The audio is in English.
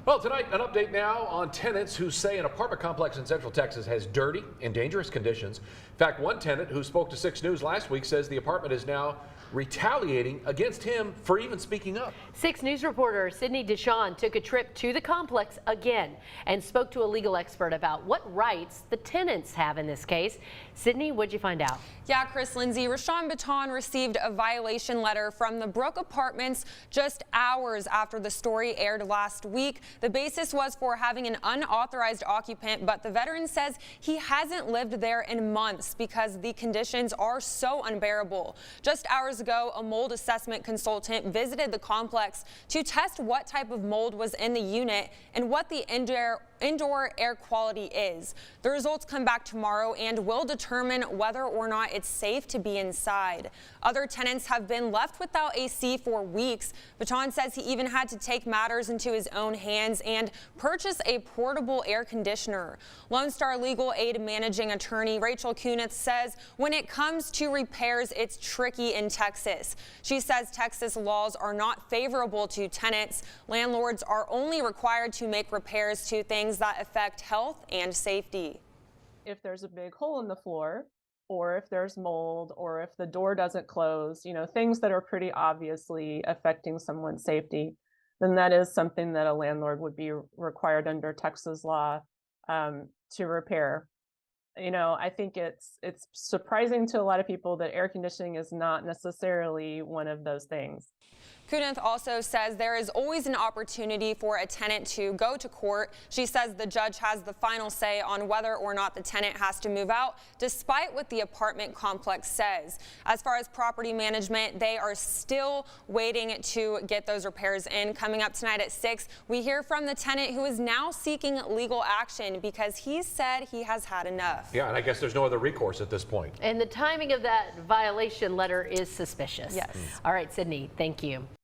Well, tonight, an update now on tenants who say an apartment complex in Central Texas has dirty and dangerous conditions. In fact, one tenant who spoke to 6 News last week says the apartment is now retaliating against him for even speaking up. 6 News reporter Sydney Deshawn took a trip to the complex again and spoke to a legal expert about what rights the tenants have in this case. Sydney, what'd you find out? Yeah, Chris, Lindsay, Rashawn Baton received a violation letter from the Brooke Apartments just hours after the story aired last week. The basis was for having an unauthorized occupant, but the veteran says he hasn't lived there in months because the conditions are so unbearable. Just hours ago, a mold assessment consultant visited the complex to test what type of mold was in the unit and what the indoor air quality is. The results come back tomorrow and will determine whether or not it's safe to be inside. Other tenants have been left without AC for weeks. Baton says he even had to take matters into his own hands and purchase a portable air conditioner. Lone Star Legal Aid Managing Attorney Rachel Kunitz says when it comes to repairs, it's tricky in Texas. She says Texas laws are not favorable to tenants. Landlords are only required to make repairs to things that affect health and safety. If there's a big hole in the floor, or if there's mold, or if the door doesn't close, things that are pretty obviously affecting someone's safety, then that is something that a landlord would be required under Texas law to repair. I think it's surprising to a lot of people that air conditioning is not necessarily one of those things. Kunith also says there is always an opportunity for a tenant to go to court. She says the judge has the final say on whether or not the tenant has to move out, despite what the apartment complex says. As far as property management, they are still waiting to get those repairs in. Coming up tonight at 6, we hear from the tenant who is now seeking legal action because he said he has had enough. Yeah, and I guess there's no other recourse at this point. And the timing of that violation letter is suspicious. Yes. All right, Sydney, thank you.